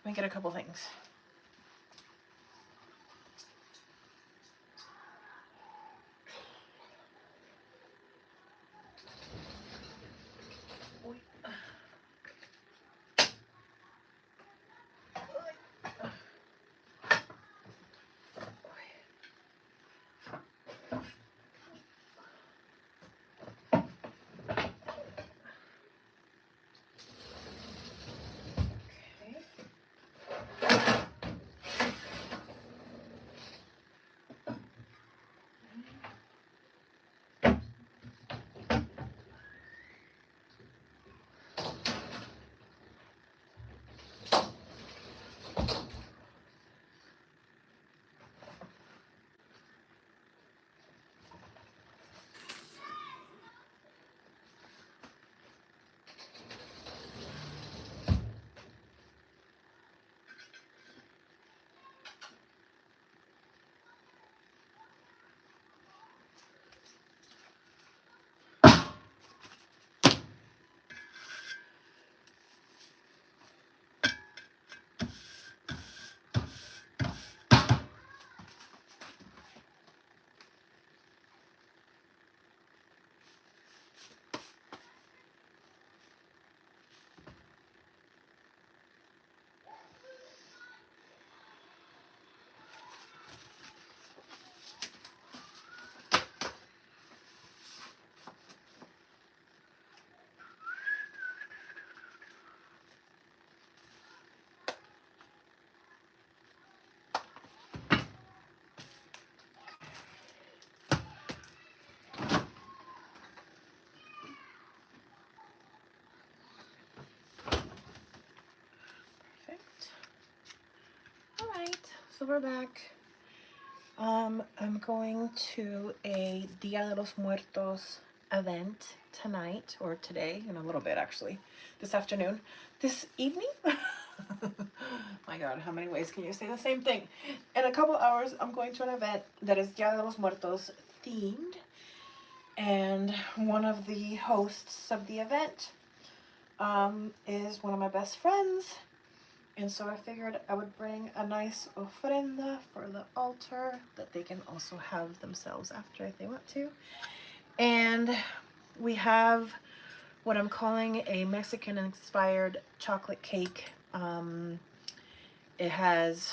Let me get a couple things. So we're back. I'm going to a Dia de los Muertos event tonight, or today, in a little bit actually, this afternoon, this evening. My God, how many ways can you say the same thing? In a couple hours, I'm going to an event that is Dia de los Muertos themed, and one of the hosts of the event is one of my best friends. And so I figured I would bring a nice ofrenda for the altar that they can also have themselves after if they want to. And we have what I'm calling a Mexican-inspired chocolate cake. It has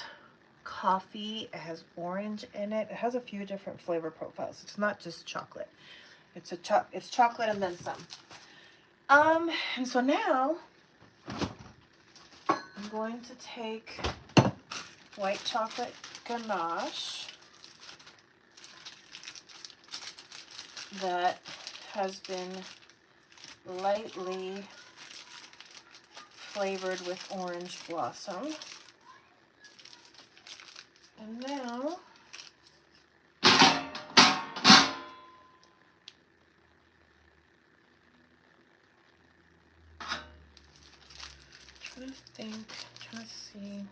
coffee, it has orange in it. It has a few different flavor profiles. It's not just chocolate. It's chocolate and then some. And so now I'm going to take white chocolate ganache that has been lightly flavored with orange blossom. And now trying to see.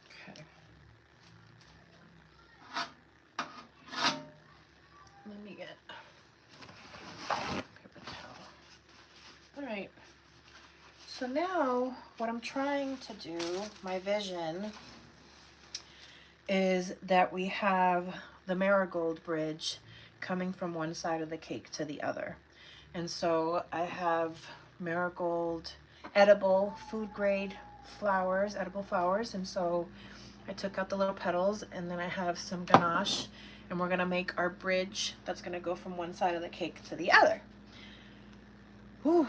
Okay. Let me get a paper towel. All right. So now what I'm trying to do, my vision, is that we have the marigold bridge coming from one side of the cake to the other. And so I have marigold edible food grade flowers, edible flowers. And so I took out the little petals, and then I have some ganache, and we're gonna make our bridge that's gonna go from one side of the cake to the other. Whew.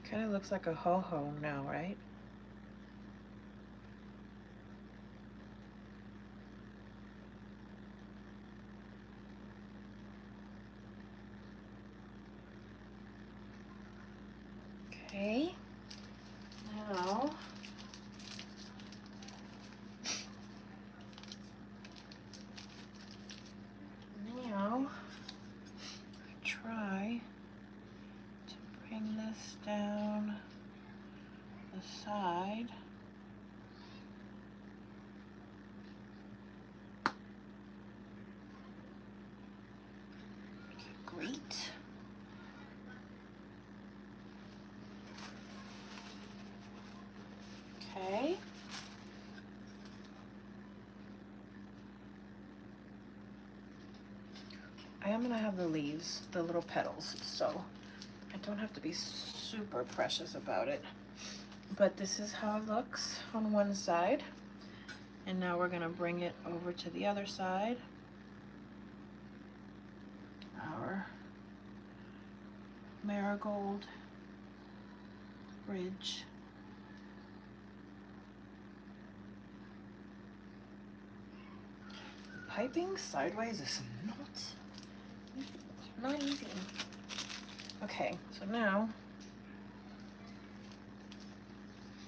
Kind of looks like a ho-ho now, right? Okay. Now, Great. Okay. I am gonna have the leaves, the little petals, so I don't have to be super precious about it. But this is how it looks on one side. And now we're gonna bring it over to the other side. Our marigold bridge. Piping sideways is not easy. Okay, so now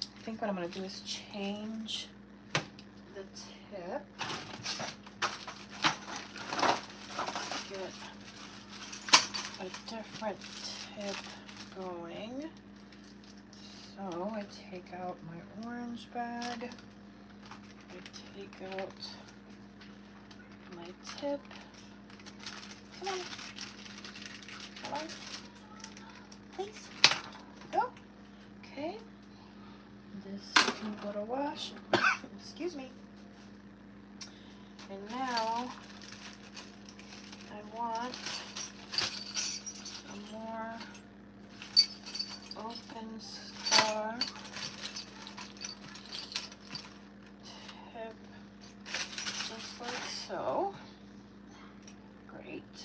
I think what I'm gonna do is change the tip. Get a different tip going. So I take out my orange bag. I take out my tip. Come on. Come on. Please. Go. Okay. This can go to wash. Excuse me. And now I want a more open star tip, just like so. Great.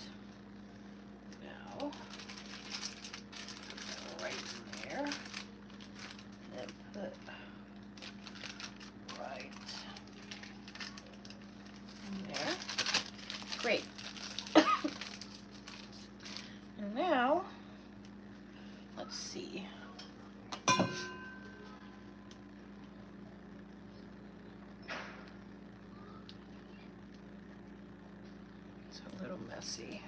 Now, put that right in there. And put right in there. Great. And now, let's see. It's a little messy.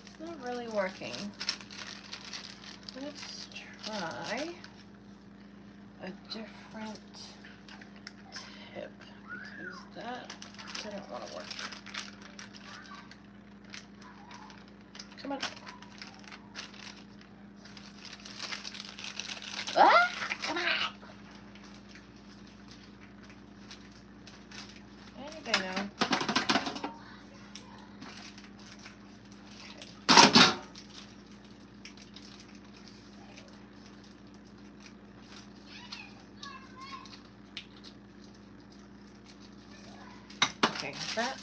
It's not really working. Let's try a different tip because that didn't want to work. Come on. Ah! Come on. There you go now. Okay, that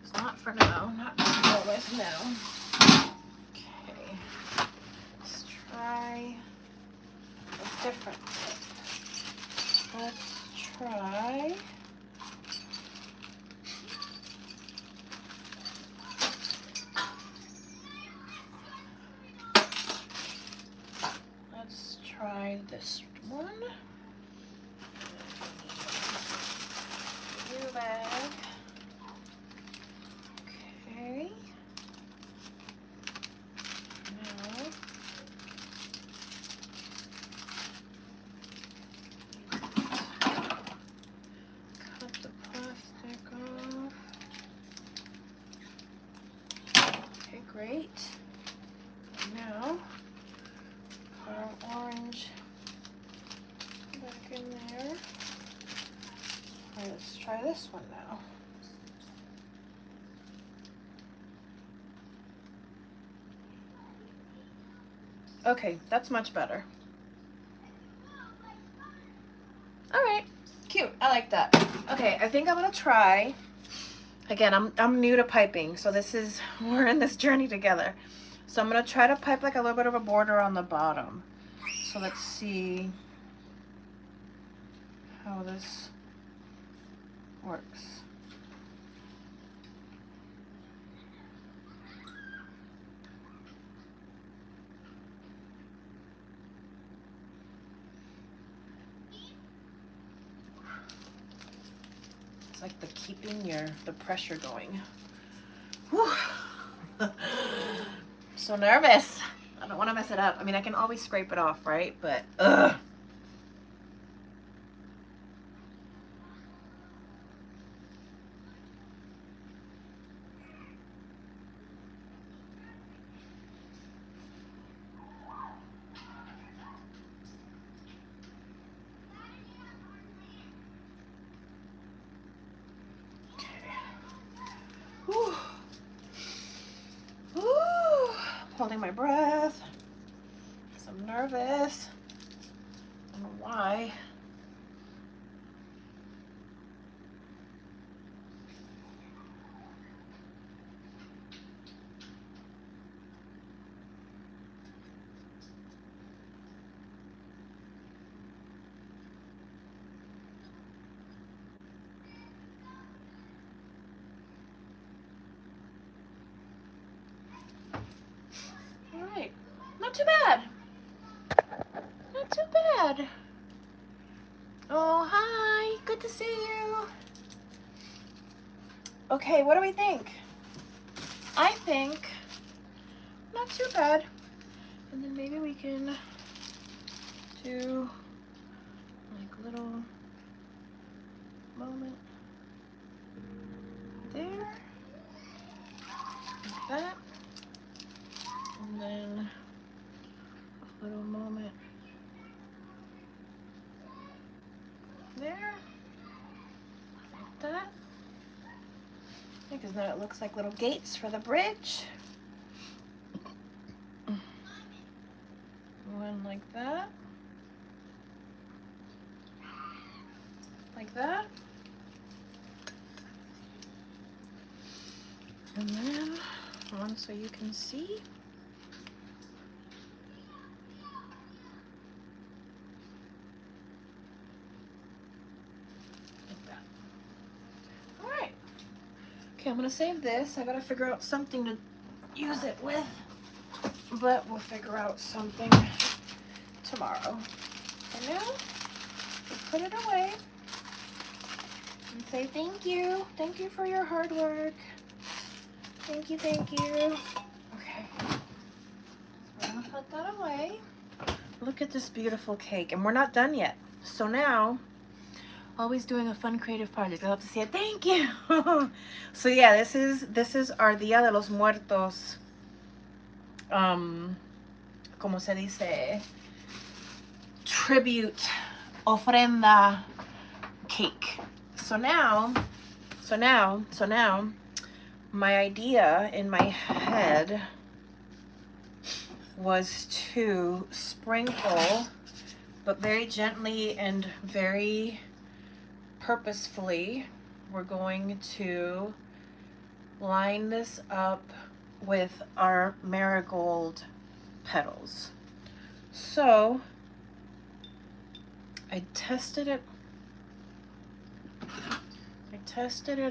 is not for now, not always now. Okay, let's try a different tip. Let's try this one. New bag. Okay. Now cut the plastic off. Okay, great. Now put our orange back in there. All right, let's try this one now. Okay, that's much better. All right, cute. I like that. Okay, I think I'm gonna try. Again, I'm new to piping, so we're in this journey together. So I'm gonna try to pipe like a little bit of a border on the bottom. So let's see how this works. It's like keeping the pressure going. Whew. So nervous. I don't want to mess it up. I mean, I can always scrape it off, right? But, ugh. Whew. Whew. Holding my breath. I'm nervous. I don't know why. All right. Not too bad. Not too bad. Oh, hi. Good to see you. Okay, what do we think? I think not too bad. And then maybe we can do like a little moment there, like that. And then a little moment there, like that. Because then it looks like little gates for the bridge. One like that. Like that. And then one so you can see. Like that. All right. Okay, I'm gonna save this. I gotta figure out something to use it with, but we'll figure out something tomorrow. For now, we'll put it away and say thank you. Thank you for your hard work. Thank you, thank you. Okay, so we're gonna put that away. Look at this beautiful cake, and we're not done yet. So now, always doing a fun creative project. I love to see it. Thank you. So yeah, this is our Dia de los Muertos. Como se dice, tribute ofrenda cake. So now, my idea in my head was to sprinkle, but very gently and very purposefully, we're going to line this up with our marigold petals. So I tested it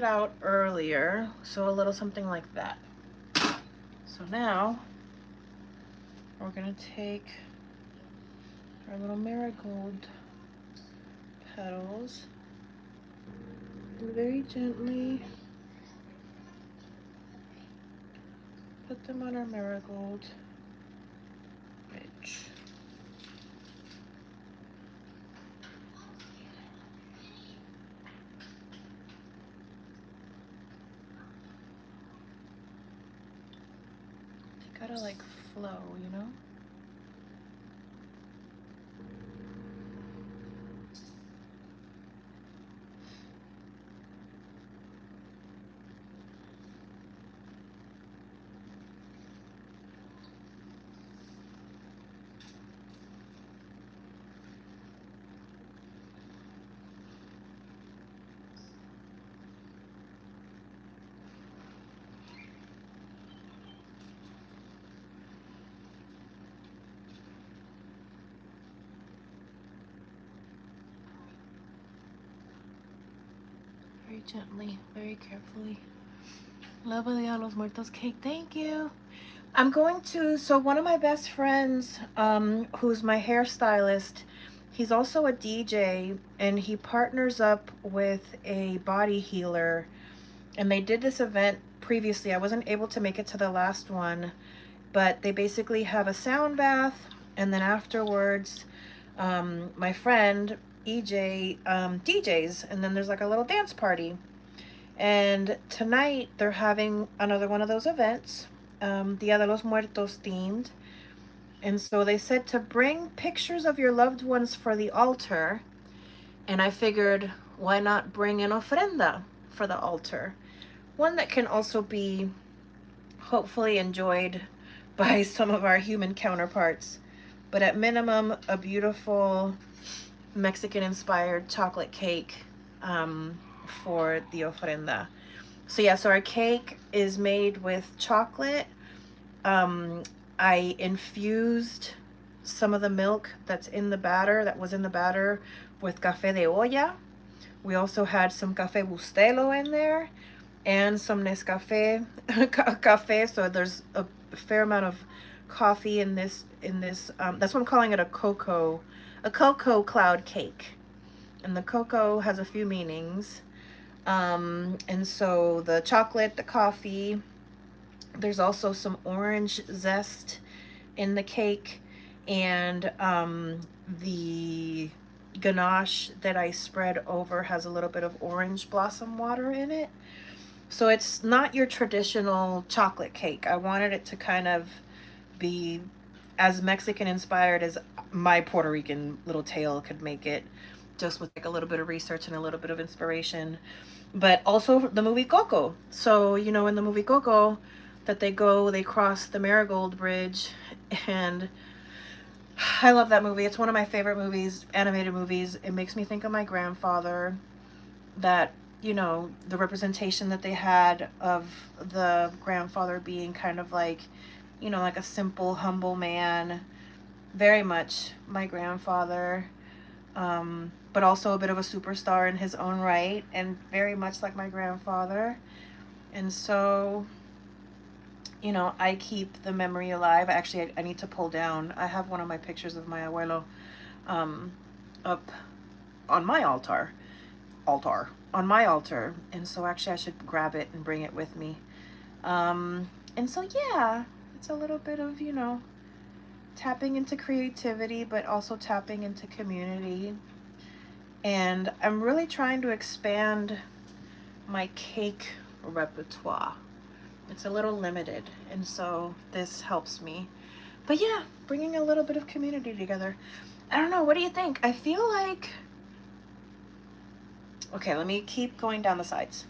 out earlier, so a little something like that. So now we're gonna take our little marigold petals and very gently put them on our marigold bridge. They gotta like flow, you know? Very gently, very carefully. Love of Dia de los Muertos cake, thank you. I'm going to, so one of my best friends, who's my hairstylist, he's also a DJ, and he partners up with a body healer, and they did this event previously. I wasn't able to make it to the last one, but they basically have a sound bath, and then afterwards, my friend EJ DJs, and then there's like a little dance party. And tonight they're having another one of those events, Dia de los Muertos themed. And so they said to bring pictures of your loved ones for the altar. And I figured, why not bring an ofrenda for the altar? One that can also be hopefully enjoyed by some of our human counterparts. But at minimum, a beautiful Mexican-inspired chocolate cake for the ofrenda. So yeah, so our cake is made with chocolate. I infused some of the milk that was in the batter with café de olla. We also had some café bustelo in there and some Nescafe cafe. So there's a fair amount of coffee in this. That's why I'm calling it a Coco Cloud Cake. And the cocoa has a few meanings. And so the chocolate, the coffee, there's also some orange zest in the cake, and the ganache that I spread over has a little bit of orange blossom water in it. So it's not your traditional chocolate cake. I wanted it to kind of be as Mexican inspired as my Puerto Rican little tale could make it, just with like a little bit of research and a little bit of inspiration. But also the movie Coco. So, you know, in the movie Coco, that they cross the Marigold Bridge, and I love that movie. It's one of my favorite movies, animated movies. It makes me think of my grandfather, that, you know, the representation that they had of the grandfather being kind of like, you know, like a simple, humble man, very much my grandfather, but also a bit of a superstar in his own right, and very much like my grandfather. And so, you know, I keep the memory alive. Actually, I need to pull down. I have one of my pictures of my abuelo up on my altar. On my altar. And so actually I should grab it and bring it with me. And so, yeah, it's a little bit of, you know, tapping into creativity, but also tapping into community. And I'm really trying to expand my cake repertoire. It's a little limited, and so this helps me. But yeah, bringing a little bit of community together. I don't know, what do you think? I feel like... Okay, let me keep going down the sides.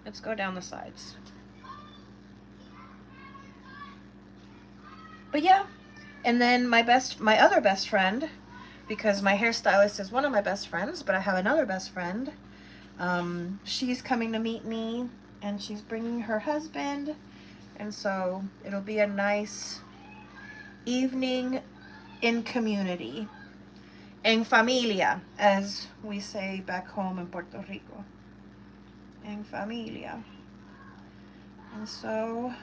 Let's go down the sides. But yeah, and then my other best friend, because my hairstylist is one of my best friends, but I have another best friend. She's coming to meet me, and she's bringing her husband, and so it'll be a nice evening in community, en familia, as we say back home in Puerto Rico, en familia. And so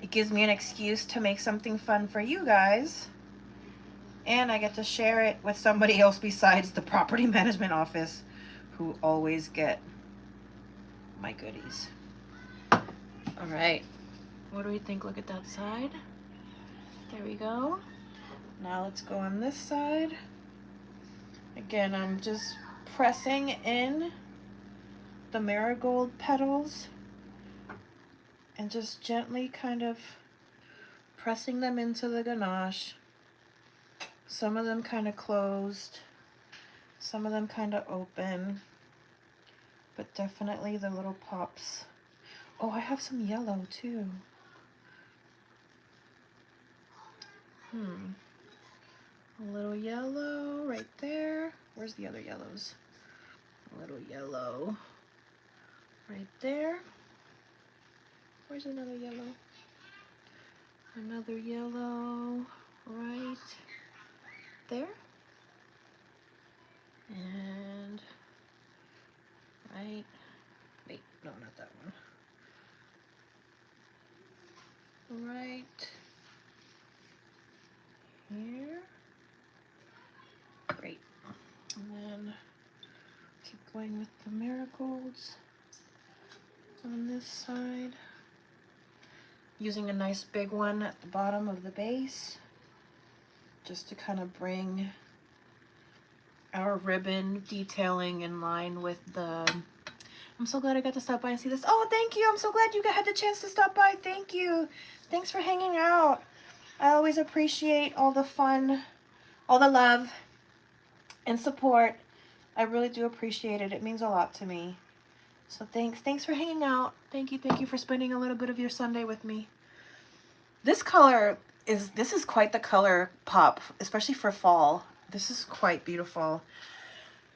it gives me an excuse to make something fun for you guys, and I get to share it with somebody else besides the property management office, who always get my goodies. All right, what do we think? Look at that side. There we go. Now let's go on this side. Again, I'm just pressing in the marigold petals and just gently kind of pressing them into the ganache. Some of them kind of closed, some of them kind of open, but definitely the little pops. Oh, I have some yellow too. A little yellow right there. Where's the other yellows? A little yellow right there. Where's another yellow? Another yellow right there. And right, wait, no, not that one. Right here. Great. And then keep going with the marigolds on this side. using a nice big one at the bottom of the base, just to kind of bring our ribbon detailing in line with the... I'm so glad I got to stop by and see this. Oh, thank you. I'm so glad you had the chance to stop by. Thank you. Thanks for hanging out. I always appreciate all the fun, all the love and support. I really do appreciate it. It means a lot to me. So thanks for hanging out. Thank you for spending a little bit of your Sunday with me. This is quite the color pop, especially for fall. This is quite beautiful.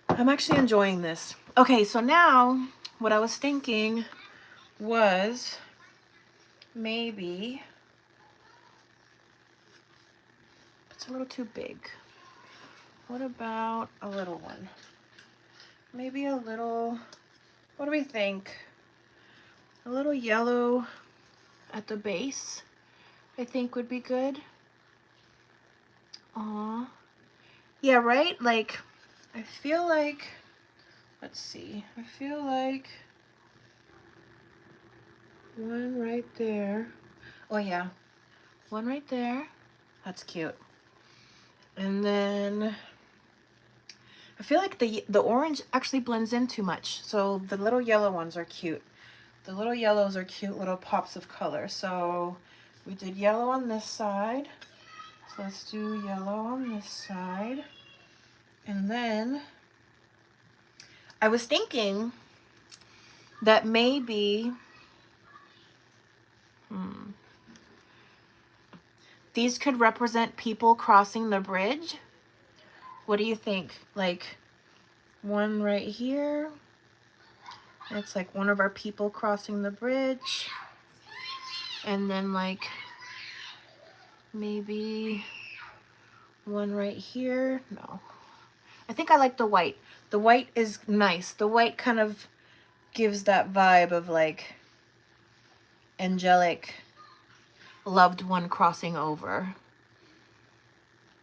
I'm actually enjoying this. Okay, so now what I was thinking was maybe it's a little too big. What about a little one? Maybe a little, what do we think? A little yellow at the base, I think would be good. Aw. Yeah, right? Like, I feel like, let's see. I feel like one right there. Oh yeah, one right there. That's cute. And then I feel like the orange actually blends in too much. So the little yellow ones are cute. The little yellows are cute little pops of color. So we did yellow on this side. So let's do yellow on this side. And then I was thinking that maybe these could represent people crossing the bridge. What do you think? Like one right here. It's like one of our people crossing the bridge. And then like maybe one right here. No. I think I like the white. The white is nice. The white kind of gives that vibe of like angelic loved one crossing over.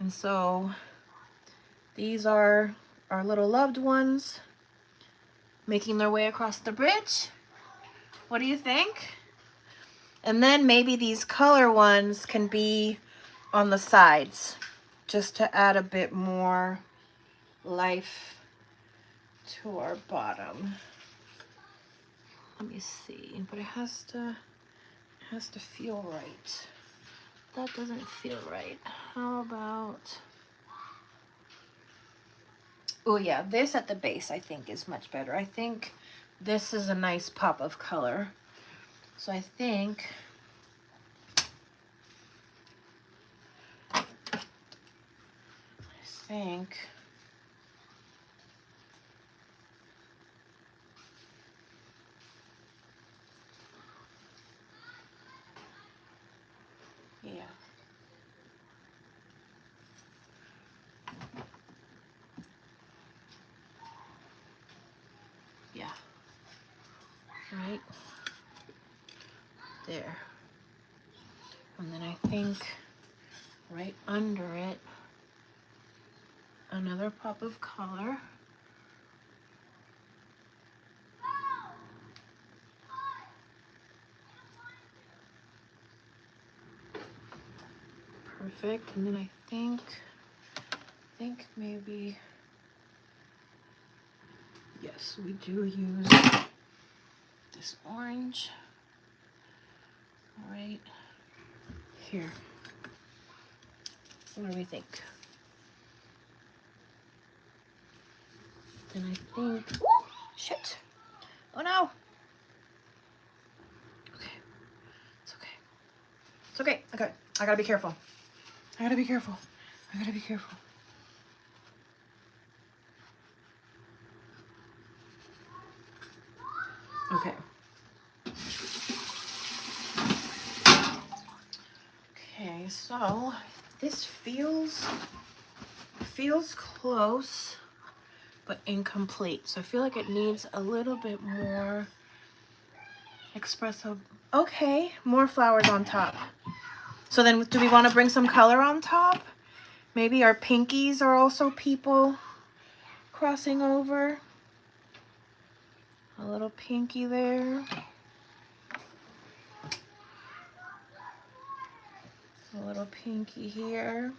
And so these are our little loved ones making their way across the bridge. What do you think? And then maybe these color ones can be on the sides just to add a bit more life to our bottom. Let me see, but it has to feel right. That doesn't feel right. How about, oh yeah, this at the base I think is much better. I think this is a nice pop of color. So I think yeah. Yeah. Right there. And then I think right under it, another pop of color. Perfect. And then I think maybe, yes, we do use this orange right here. What do we think? And I think, oh, shit. Oh no. Okay. It's okay. It's okay. Okay. I gotta be careful. I gotta be careful. I gotta be careful. Okay. Okay, so this feels close but incomplete. So I feel like it needs a little bit more espresso. Okay, more flowers on top. So then do we want to bring some color on top? Maybe our pinkies are also people crossing over. A little pinky there. A little pinky here.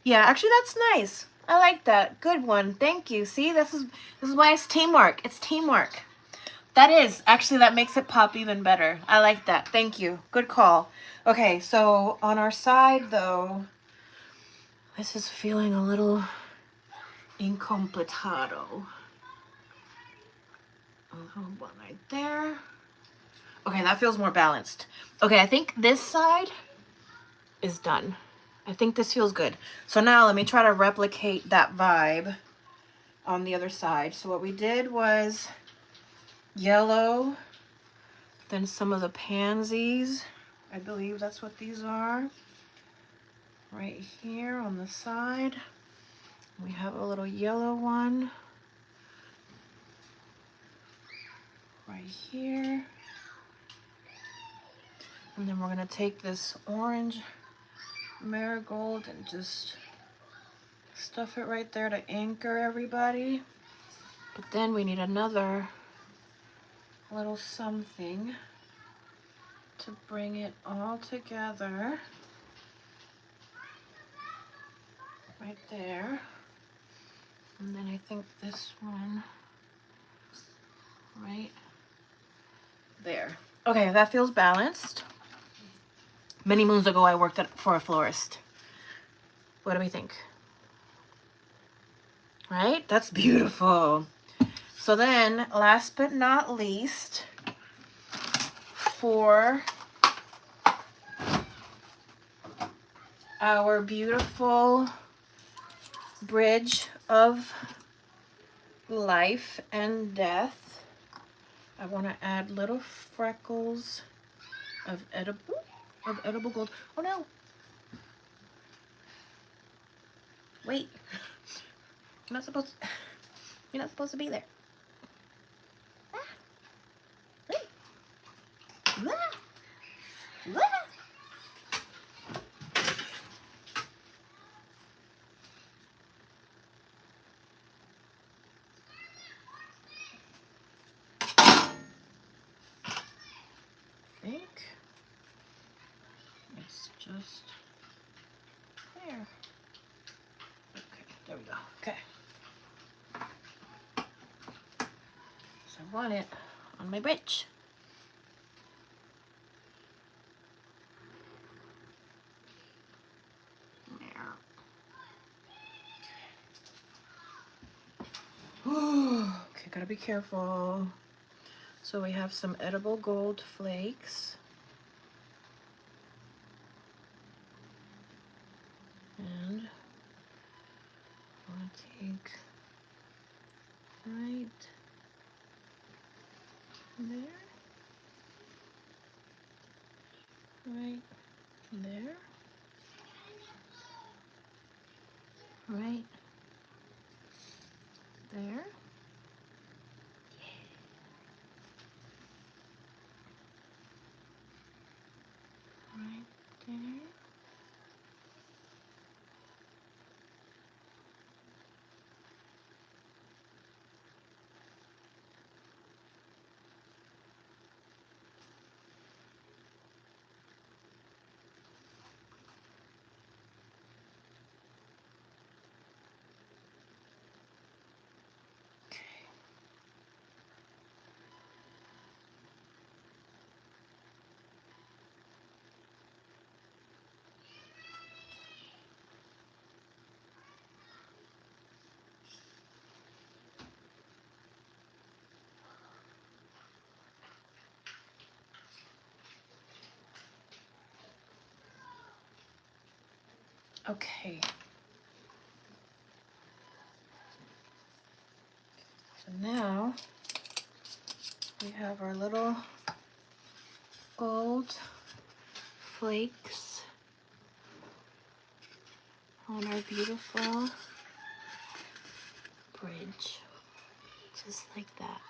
Yeah, actually that's nice. I like that. Good one. Thank you. See, this is why it's teamwork. It's teamwork. That is. Actually, that makes it pop even better. I like that. Thank you. Good call. Okay, so on our side though, this is feeling a little incompletado. A little one right there. Okay, that feels more balanced. Okay, I think this side is done. I think this feels good. So now let me try to replicate that vibe on the other side. So what we did was yellow, then some of the pansies. I believe that's what these are. Right here on the side. We have a little yellow one. Right here. And then we're gonna take this orange marigold and just stuff it right there to anchor everybody. But then we need another little something to bring it all together. Right there. And then I think this one right there. Okay, that feels balanced. Many moons ago I worked for a florist. What do we think? Right? That's beautiful. So then, last but not least, for our beautiful bridge of life and death, I want to add little freckles of edible gold. Oh no! Wait, you're not supposed to be there. Ah. Wait. Ah. Ah. I think it's just there. Okay, there we go. Okay. So I want it on my bridge. Okay, gotta be careful. So we have some edible gold flakes. And I'm gonna take right there, right there, right there. Right there. Okay. So now we have our little gold flakes on our beautiful bridge. Just like that.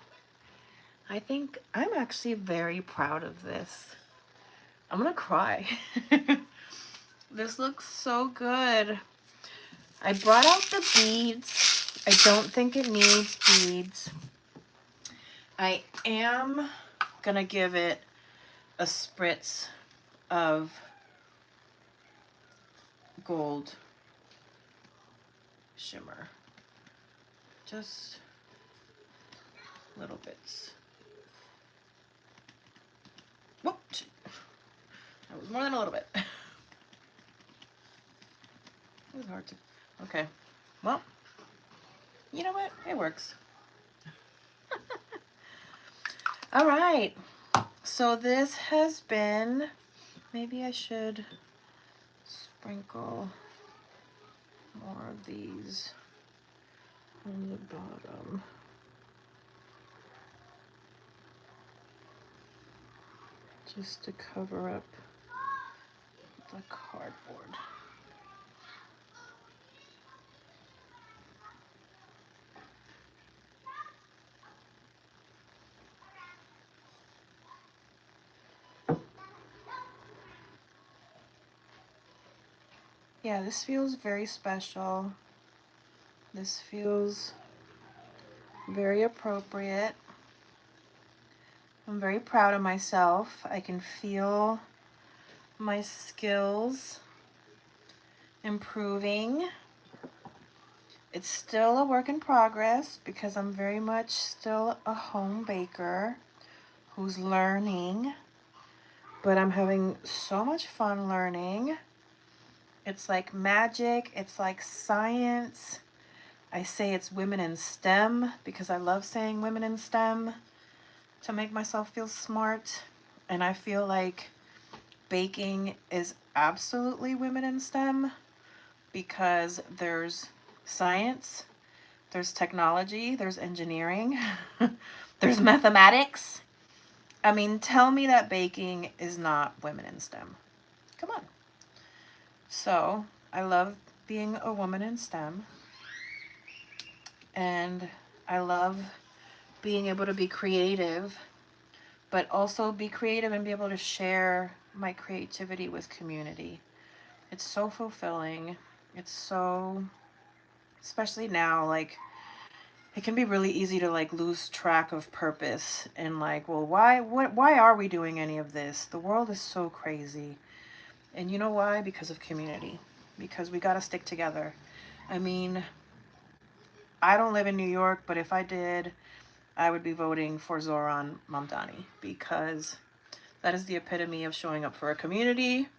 I think I'm actually very proud of this. I'm gonna cry. This looks so good. I brought out the beads. I don't think it needs beads. I am gonna give it a spritz of gold shimmer. Just little bits. Whoop! That was more than a little bit. It was hard to. Okay. Well, you know what? It works. All right. So this has been. Maybe I should sprinkle more of these on the bottom. Just to cover up the cardboard. Yeah, this feels very special. This feels very appropriate. I'm very proud of myself. I can feel my skills improving. It's still a work in progress because I'm very much still a home baker who's learning, but I'm having so much fun learning. It's like magic, it's like science. I say it's women in STEM because I love saying women in STEM to make myself feel smart. And I feel like baking is absolutely women in STEM because there's science, there's technology, there's engineering, there's mathematics. I mean, tell me that baking is not women in STEM. Come on. So I love being a woman in STEM. And I love being able to be creative, but also be creative and be able to share my creativity with community. It's so fulfilling. It's so, especially now, like, it can be really easy to like lose track of purpose and like, well, why are we doing any of this? The world is so crazy. And you know why? Because of community. Because we got to stick together. I mean, I don't live in New York, but if I did, I would be voting for Zoran Mamdani because that is the epitome of showing up for a community,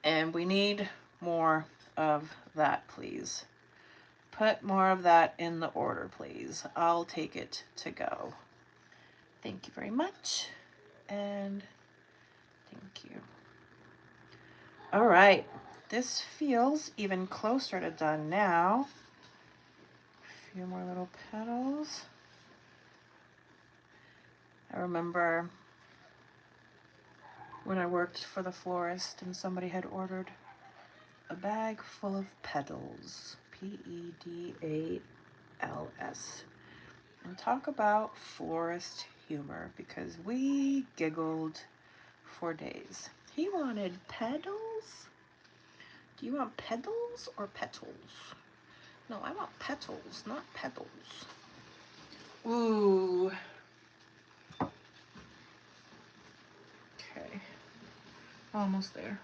and we need more of that, please. Put more of that in the order, please. I'll take it to go. Thank you very much, and thank you. All right, this feels even closer to done now. A few more little petals. I remember when I worked for the florist and somebody had ordered a bag full of petals, Pedals. And talk about florist humor because we giggled for days. He wanted petals? Do you want petals or petals? No, I want petals, not petals. Ooh. Okay. Almost there.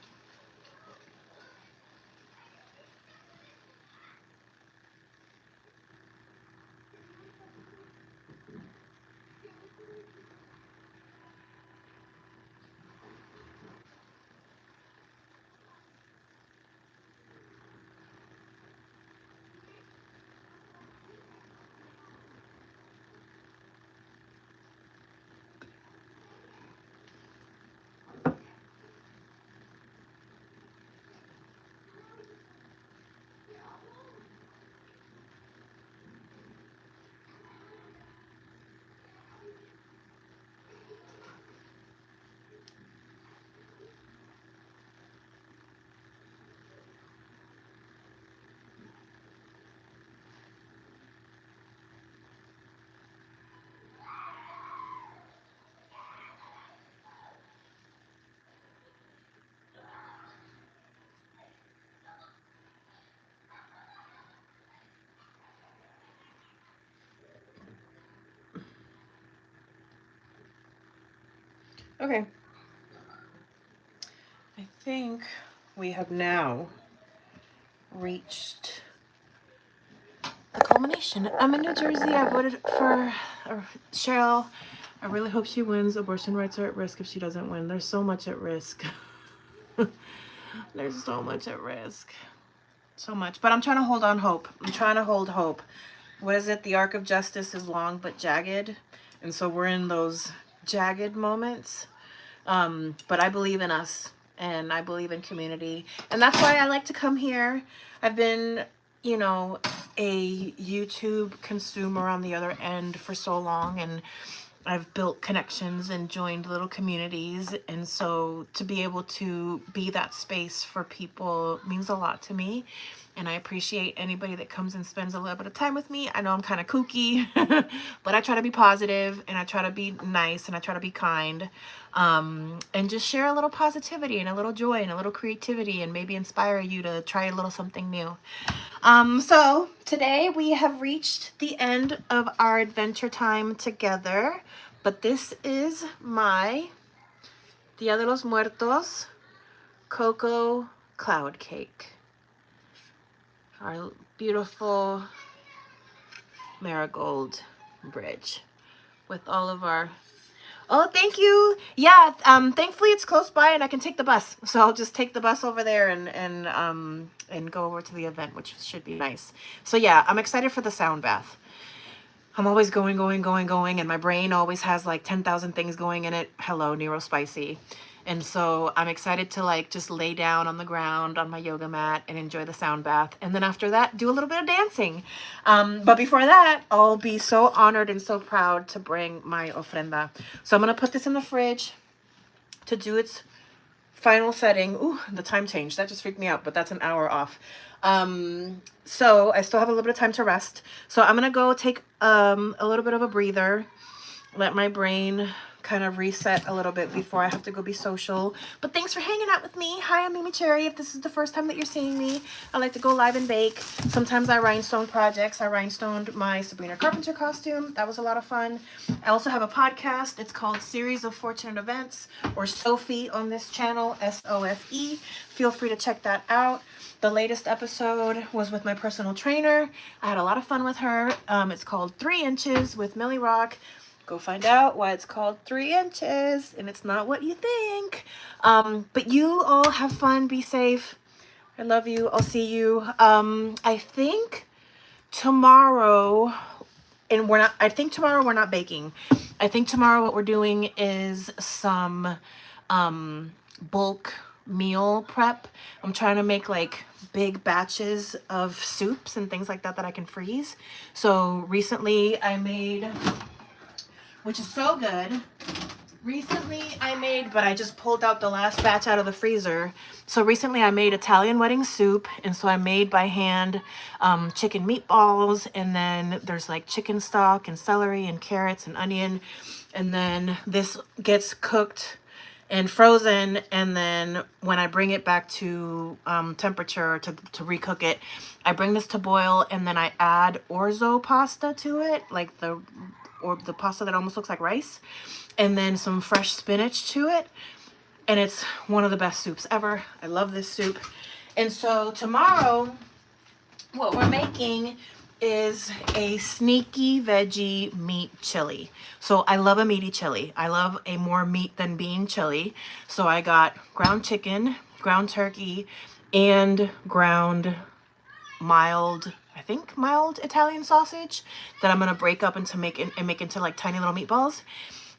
Okay. think we have now reached the culmination. I'm in New Jersey. I voted for Cheryl. I really hope she wins. Abortion rights are at risk if she doesn't win. There's so much at risk. There's so much at risk. So much. But I'm trying to hold on hope. I'm trying to hold hope. What is it? The arc of justice is long but jagged. And so we're in those jagged moments. But I believe in us. And I believe in community. And that's why I like to come here. I've been, you know, a YouTube consumer on the other end for so long. And I've built connections and joined little communities. And so to be able to be that space for people means a lot to me. And I appreciate anybody that comes and spends a little bit of time with me. I know I'm kind of kooky, but I try to be positive and I try to be nice and I try to be kind, and just share a little positivity and a little joy and a little creativity and maybe inspire you to try a little something new. So today we have reached the end of our adventure time together, but this is my Dia de los Muertos Coco Cloud Cake. Our beautiful marigold bridge with all of our, oh, thank you. Yeah, thankfully it's close by and I can take the bus. So I'll just take the bus over there and go over to the event, which should be nice. So yeah, I'm excited for the sound bath. I'm always going, and my brain always has like 10,000 things going in it. Hello, neurospicy. And so I'm excited to like just lay down on the ground on my yoga mat and enjoy the sound bath. And then after that, do a little bit of dancing. But before that, I'll be so honored and so proud to bring my ofrenda. So I'm going to put this in the fridge to do its final setting. Ooh, the time changed. That just freaked me out, but that's an hour off. So I still have a little bit of time to rest. So I'm going to go take a little bit of a breather, let my brain kind of reset a little bit before I have to go be social. But thanks for hanging out with me. Hi, I'm MeMeCherry. If this is the first time that you're seeing me, I like to go live and bake. Sometimes I rhinestone projects. I rhinestoned my Sabrina Carpenter costume. That was a lot of fun. I also have a podcast. It's called Series of Fortunate Events, or Sophie on this channel, SOFE. Feel free to check that out. The latest episode was with my personal trainer. I had a lot of fun with her. It's called 3 Inches with Millie Rock. Go find out why it's called 3 Inches, and it's not what you think. But you all have fun. Be safe. I love you. I'll see you. I think tomorrow, and I think tomorrow we're not baking. I think tomorrow what we're doing is some bulk meal prep. I'm trying to make like big batches of soups and things like that that I can freeze. So recently I made, which is so good. Recently I made, but I just pulled out the last batch out of the freezer. So recently I made Italian wedding soup. And so I made by hand chicken meatballs. And then there's like chicken stock and celery and carrots and onion. And then this gets cooked and frozen. And then when I bring it back to temperature to recook it, I bring this to boil. And then I add orzo pasta to it, like the pasta that almost looks like rice, and then some fresh spinach to it. And it's one of the best soups ever. I love this soup. And so tomorrow, what we're making is a sneaky veggie meat chili. So I love a meaty chili. I love a more meat than bean chili. So I got ground chicken, ground turkey, and ground mild Italian sausage that I'm gonna break up and make into like tiny little meatballs.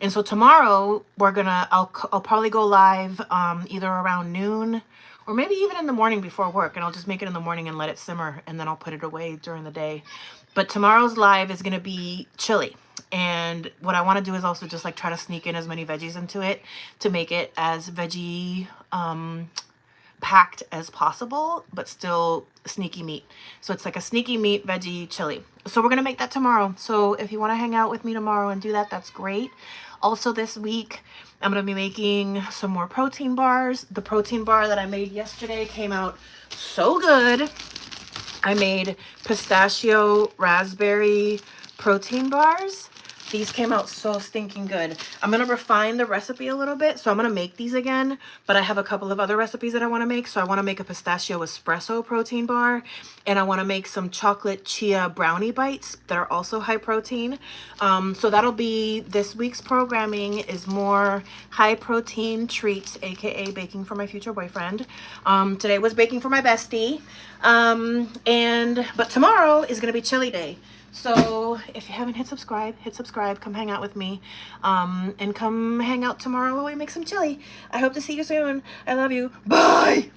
And so tomorrow I'll probably go live either around noon or maybe even in the morning before work, and I'll just make it in the morning and let it simmer, and then I'll put it away during the day. But tomorrow's live is gonna be chili. And what I want to do is also just like try to sneak in as many veggies into it to make it as veggie packed as possible, but still sneaky meat. So it's like a sneaky meat veggie chili. So we're gonna make that tomorrow. So if you want to hang out with me tomorrow and do that, that's great. Also this week, I'm gonna be making some more protein bars. The protein bar that I made yesterday came out so good. I made pistachio raspberry protein bars. These came out so stinking good. I'm gonna refine the recipe a little bit, so I'm gonna make these again, but I have a couple of other recipes that I wanna make. So I wanna make a pistachio espresso protein bar, and I wanna make some chocolate chia brownie bites that are also high protein. So that'll be this week's programming, is more high protein treats, AKA baking for my future boyfriend. Today was baking for my bestie. But tomorrow is gonna be chili day. So if you haven't hit subscribe, come hang out with me, and come hang out tomorrow while we make some chili. I hope to see you soon. I love you. Bye.